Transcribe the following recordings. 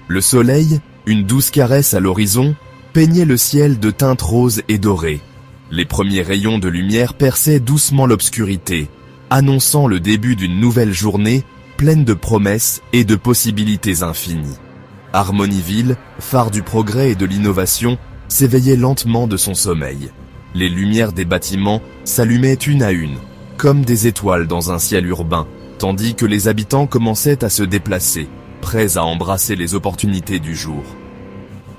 Le soleil, une douce caresse à l'horizon, peignait le ciel de teintes roses et dorées. Les premiers rayons de lumière perçaient doucement l'obscurité, annonçant le début d'une nouvelle journée pleine de promesses et de possibilités infinies. Harmonyville, phare du progrès et de l'innovation, s'éveillait lentement de son sommeil. Les lumières des bâtiments s'allumaient une à une, comme des étoiles dans un ciel urbain, tandis que les habitants commençaient à se déplacer, prêts à embrasser les opportunités du jour.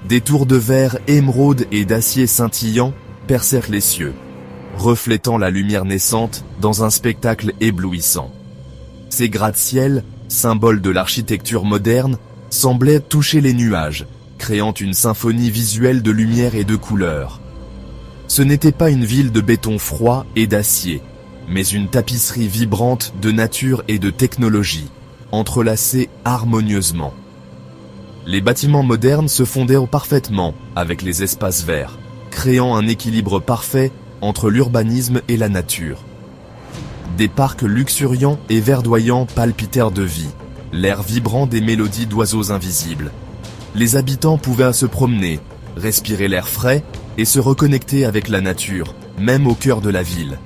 Des tours de verre, émeraude et d'acier scintillant percèrent les cieux, reflétant la lumière naissante dans un spectacle éblouissant. Ces gratte-ciel, symboles de l'architecture moderne, semblaient toucher les nuages, créant une symphonie visuelle de lumière et de couleurs. Ce n'était pas une ville de béton froid et d'acier, mais une tapisserie vibrante de nature et de technologie, entrelacée harmonieusement. Les bâtiments modernes se fondèrent parfaitement avec les espaces verts, créant un équilibre parfait entre l'urbanisme et la nature. Des parcs luxuriants et verdoyants palpitèrent de vie, l'air vibrant des mélodies d'oiseaux invisibles. Les habitants pouvaient se promener, respirer l'air frais et se reconnecter avec la nature, même au cœur de la ville.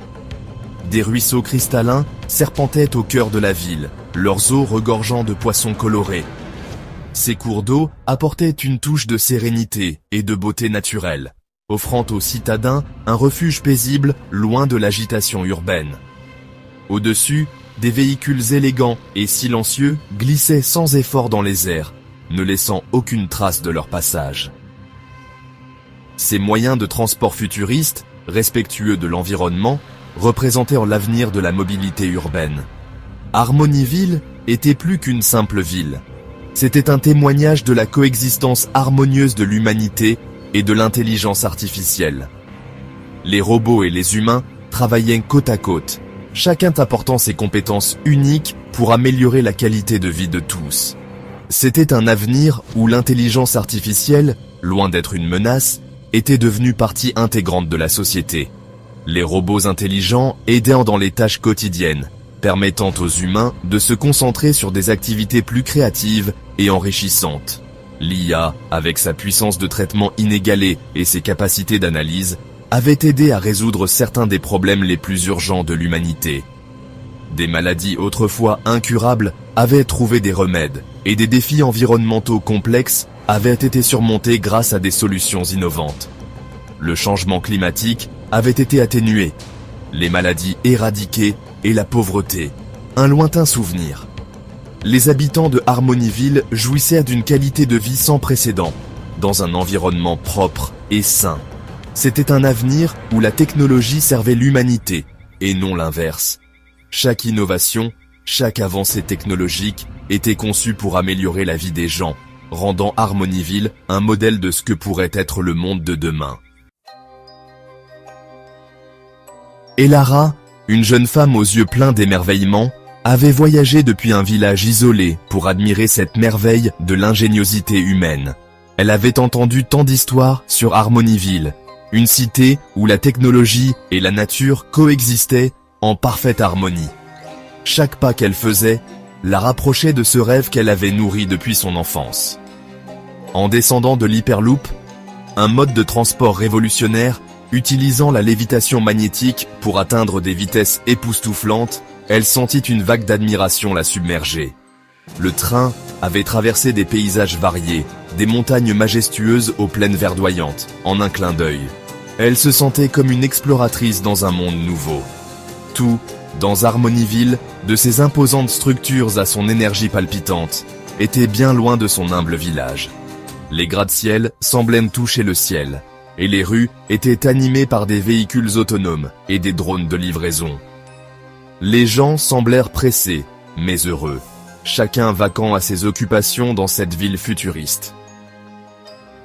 Des ruisseaux cristallins serpentaient au cœur de la ville, leurs eaux regorgeant de poissons colorés. Ces cours d'eau apportaient une touche de sérénité et de beauté naturelle, offrant aux citadins un refuge paisible loin de l'agitation urbaine. Au-dessus, des véhicules élégants et silencieux glissaient sans effort dans les airs, ne laissant aucune trace de leur passage. Ces moyens de transport futuristes, respectueux de l'environnement, représentèrent l'avenir de la mobilité urbaine. Harmonyville était plus qu'une simple ville. C'était un témoignage de la coexistence harmonieuse de l'humanité et de l'intelligence artificielle. Les robots et les humains travaillaient côte à côte, chacun apportant ses compétences uniques pour améliorer la qualité de vie de tous. C'était un avenir où l'intelligence artificielle, loin d'être une menace, était devenue partie intégrante de la société. Les robots intelligents aidant dans les tâches quotidiennes, permettant aux humains de se concentrer sur des activités plus créatives et enrichissantes. L'IA, avec sa puissance de traitement inégalée et ses capacités d'analyse, avait aidé à résoudre certains des problèmes les plus urgents de l'humanité. Des maladies autrefois incurables avaient trouvé des remèdes, et des défis environnementaux complexes avaient été surmontés grâce à des solutions innovantes. Le changement climatique avait été atténué, les maladies éradiquées et la pauvreté, un lointain souvenir. Les habitants de Harmonyville jouissaient d'une qualité de vie sans précédent, dans un environnement propre et sain. C'était un avenir où la technologie servait l'humanité, et non l'inverse. Chaque innovation, chaque avancée technologique était conçue pour améliorer la vie des gens, rendant Harmonyville un modèle de ce que pourrait être le monde de demain. Elara, une jeune femme aux yeux pleins d'émerveillement, avait voyagé depuis un village isolé pour admirer cette merveille de l'ingéniosité humaine. Elle avait entendu tant d'histoires sur Harmonyville, une cité où la technologie et la nature coexistaient en parfaite harmonie. Chaque pas qu'elle faisait la rapprochait de ce rêve qu'elle avait nourri depuis son enfance. En descendant de l'Hyperloop, un mode de transport révolutionnaire utilisant la lévitation magnétique pour atteindre des vitesses époustouflantes, elle sentit une vague d'admiration la submerger. Le train avait traversé des paysages variés, des montagnes majestueuses aux plaines verdoyantes, en un clin d'œil. Elle se sentait comme une exploratrice dans un monde nouveau. Tout, dans Harmonyville, de ses imposantes structures à son énergie palpitante, était bien loin de son humble village. Les gratte-ciel semblaient toucher le ciel, et les rues étaient animées par des véhicules autonomes et des drones de livraison. Les gens semblèrent pressés, mais heureux, chacun vaquant à ses occupations dans cette ville futuriste.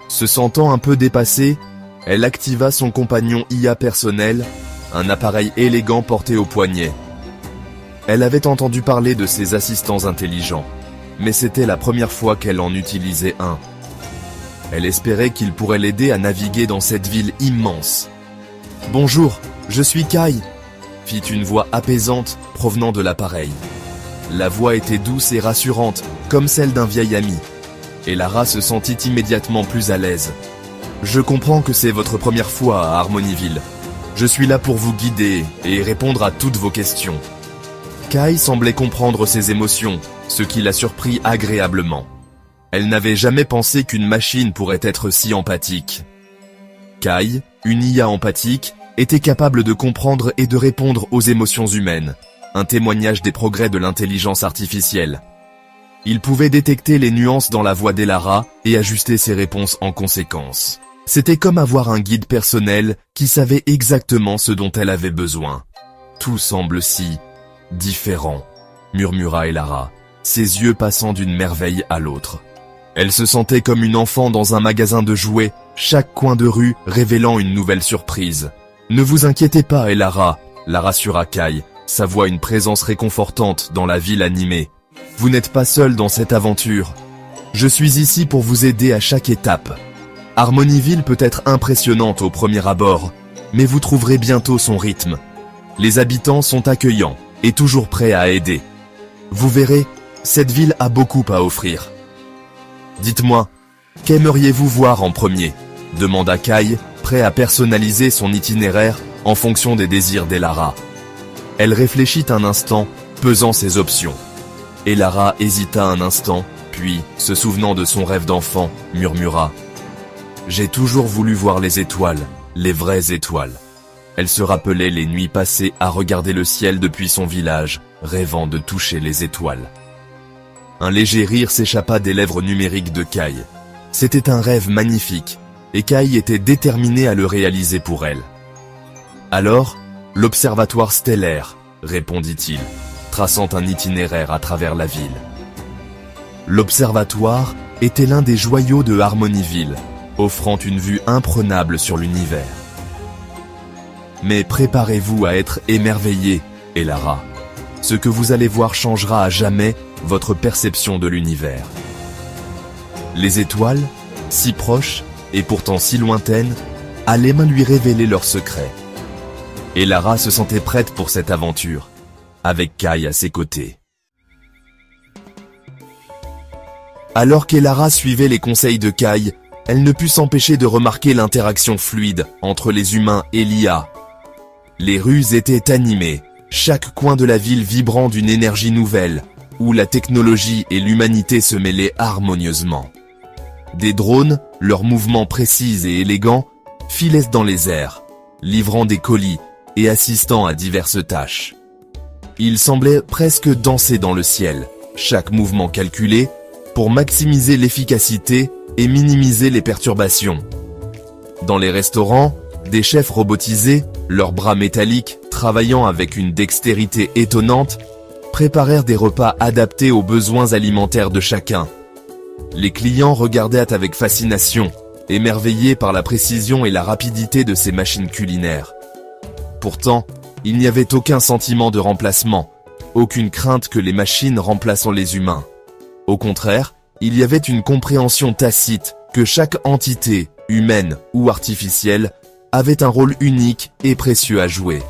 Se sentant un peu dépassée, elle activa son compagnon IA personnel, un appareil élégant porté au poignet. Elle avait entendu parler de ces assistants intelligents, mais c'était la première fois qu'elle en utilisait un. Elle espérait qu'il pourrait l'aider à naviguer dans cette ville immense. « Bonjour, je suis Kai », fit une voix apaisante provenant de l'appareil. La voix était douce et rassurante, comme celle d'un vieil ami. et Lara se sentit immédiatement plus à l'aise. Je comprends que c'est votre première fois à Harmonyville. Je suis là pour vous guider et répondre à toutes vos questions. Kai semblait comprendre ses émotions, ce qui la surprit agréablement. Elle n'avait jamais pensé qu'une machine pourrait être si empathique. Kai, une IA empathique, était capable de comprendre et de répondre aux émotions humaines, un témoignage des progrès de l'intelligence artificielle. Il pouvait détecter les nuances dans la voix d'Elara et ajuster ses réponses en conséquence. C'était comme avoir un guide personnel qui savait exactement ce dont elle avait besoin. Tout semble si différent, murmura Elara, ses yeux passant d'une merveille à l'autre. Elle se sentait comme une enfant dans un magasin de jouets, chaque coin de rue révélant une nouvelle surprise. Ne vous inquiétez pas, Elara, la rassura Kai, sa voix une présence réconfortante dans la ville animée. Vous n'êtes pas seul dans cette aventure. Je suis ici pour vous aider à chaque étape. Harmonyville peut être impressionnante au premier abord, mais vous trouverez bientôt son rythme. Les habitants sont accueillants et toujours prêts à aider. Vous verrez, cette ville a beaucoup à offrir. Dites-moi, qu'aimeriez-vous voir en premier ? Demanda Kai, prêt à personnaliser son itinéraire en fonction des désirs d'Elara. Elle réfléchit un instant, pesant ses options. Elara hésita un instant, puis, se souvenant de son rêve d'enfant, murmura « J'ai toujours voulu voir les étoiles, les vraies étoiles. » Elle se rappelait les nuits passées à regarder le ciel depuis son village, rêvant de toucher les étoiles. Un léger rire s'échappa des lèvres numériques de Kai. C'était un rêve magnifique, et Kai était déterminé à le réaliser pour elle. Alors, l'observatoire stellaire, répondit-il, traçant un itinéraire à travers la ville. L'observatoire était l'un des joyaux de Harmonyville, offrant une vue imprenable sur l'univers. Mais préparez-vous à être émerveillé, Elara. Ce que vous allez voir changera à jamais votre perception de l'univers. Les étoiles, si proches et pourtant si lointaines, allaient lui révéler leurs secrets. Elara se sentait prête pour cette aventure, avec Kai à ses côtés. Alors qu'Elara suivait les conseils de Kai, elle ne put s'empêcher de remarquer l'interaction fluide entre les humains et l'IA. Les rues étaient animées, chaque coin de la ville vibrant d'une énergie nouvelle, où la technologie et l'humanité se mêlaient harmonieusement. Des drones, leurs mouvements précis et élégants, filaient dans les airs, livrant des colis et assistant à diverses tâches. Ils semblaient presque danser dans le ciel, chaque mouvement calculé, pour maximiser l'efficacité et minimiser les perturbations. Dans les restaurants, des chefs robotisés, leurs bras métalliques travaillant avec une dextérité étonnante, préparèrent des repas adaptés aux besoins alimentaires de chacun. Les clients regardaient avec fascination, émerveillés par la précision et la rapidité de ces machines culinaires. Pourtant, il n'y avait aucun sentiment de remplacement, aucune crainte que les machines remplaçant les humains. Au contraire, il y avait une compréhension tacite que chaque entité, humaine ou artificielle, avait un rôle unique et précieux à jouer.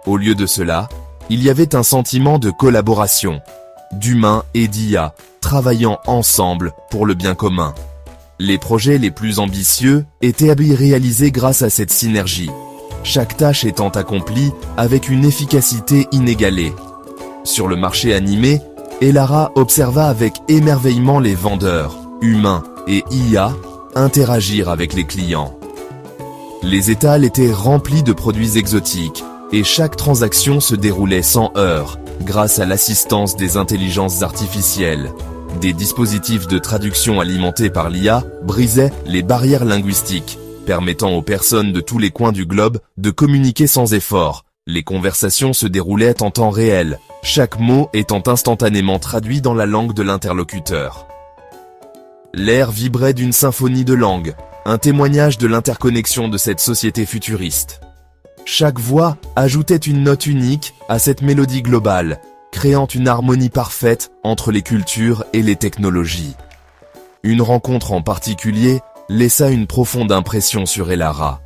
Au lieu de cela, il y avait un sentiment de collaboration, d'humains et d'IA, travaillant ensemble pour le bien commun. Les projets les plus ambitieux étaient réalisés grâce à cette synergie, chaque tâche étant accomplie avec une efficacité inégalée. Sur le marché animé, Elara observa avec émerveillement les vendeurs, humains et IA, interagir avec les clients. Les étals étaient remplis de produits exotiques, et chaque transaction se déroulait sans heurts, grâce à l'assistance des intelligences artificielles. Des dispositifs de traduction alimentés par l'IA brisaient les barrières linguistiques, permettant aux personnes de tous les coins du globe de communiquer sans effort. Les conversations se déroulaient en temps réel, chaque mot étant instantanément traduit dans la langue de l'interlocuteur. L'air vibrait d'une symphonie de langues, un témoignage de l'interconnexion de cette société futuriste. Chaque voix ajoutait une note unique à cette mélodie globale, créant une harmonie parfaite entre les cultures et les technologies. Une rencontre en particulier laissa une profonde impression sur Elara.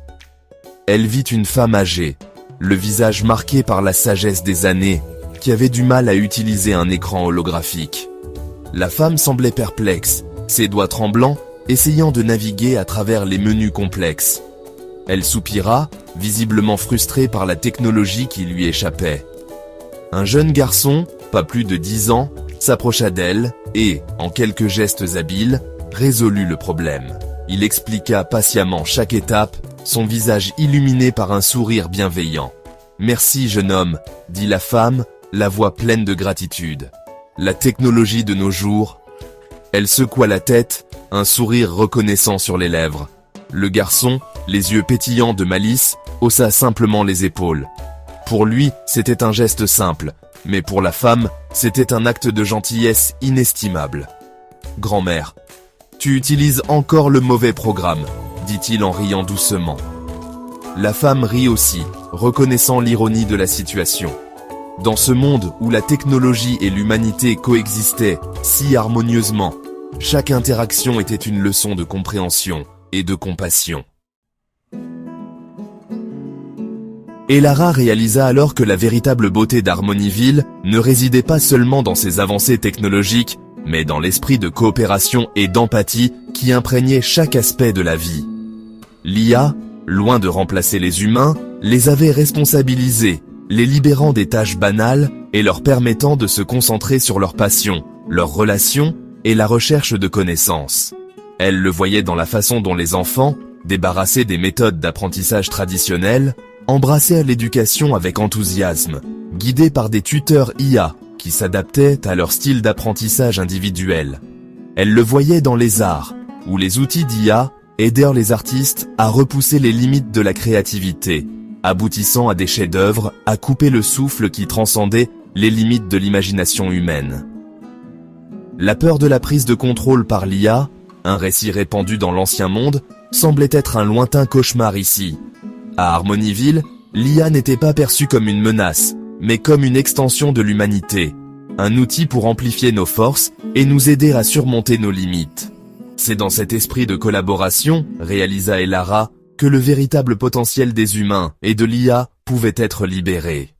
Elle vit une femme âgée, le visage marqué par la sagesse des années, qui avait du mal à utiliser un écran holographique. La femme semblait perplexe, ses doigts tremblants, essayant de naviguer à travers les menus complexes. Elle soupira, visiblement frustrée par la technologie qui lui échappait. Un jeune garçon, pas plus de 10 ans, s'approcha d'elle et, en quelques gestes habiles, résolut le problème. Il expliqua patiemment chaque étape, son visage illuminé par un sourire bienveillant. « Merci, jeune homme », dit la femme, la voix pleine de gratitude. La technologie de nos jours. Elle secoua la tête, un sourire reconnaissant sur les lèvres. Le garçon, les yeux pétillants de malice, haussa simplement les épaules. Pour lui, c'était un geste simple, mais pour la femme, c'était un acte de gentillesse inestimable. « Grand-mère, tu utilises encore le mauvais programme », dit-il en riant doucement. La femme rit aussi, reconnaissant l'ironie de la situation. Dans ce monde où la technologie et l'humanité coexistaient si harmonieusement, chaque interaction était une leçon de compréhension et de compassion. Et Lara réalisa alors que la véritable beauté d'Harmonyville ne résidait pas seulement dans ses avancées technologiques, mais dans l'esprit de coopération et d'empathie qui imprégnait chaque aspect de la vie. L'IA, loin de remplacer les humains, les avait responsabilisés, les libérant des tâches banales et leur permettant de se concentrer sur leurs passions, leurs relations et la recherche de connaissances. Elle le voyait dans la façon dont les enfants, débarrassés des méthodes d'apprentissage traditionnelles, embrassaient l'éducation avec enthousiasme, guidés par des tuteurs IA qui s'adaptaient à leur style d'apprentissage individuel. Elle le voyait dans les arts, où les outils d'IA aidèrent les artistes à repousser les limites de la créativité, aboutissant à des chefs-d'œuvre à couper le souffle qui transcendait les limites de l'imagination humaine. La peur de la prise de contrôle par l'IA, un récit répandu dans l'ancien monde, semblait être un lointain cauchemar ici. À Harmonyville, l'IA n'était pas perçue comme une menace, mais comme une extension de l'humanité, un outil pour amplifier nos forces et nous aider à surmonter nos limites. C'est dans cet esprit de collaboration, réalisa Elara, que le véritable potentiel des humains et de l'IA pouvait être libéré.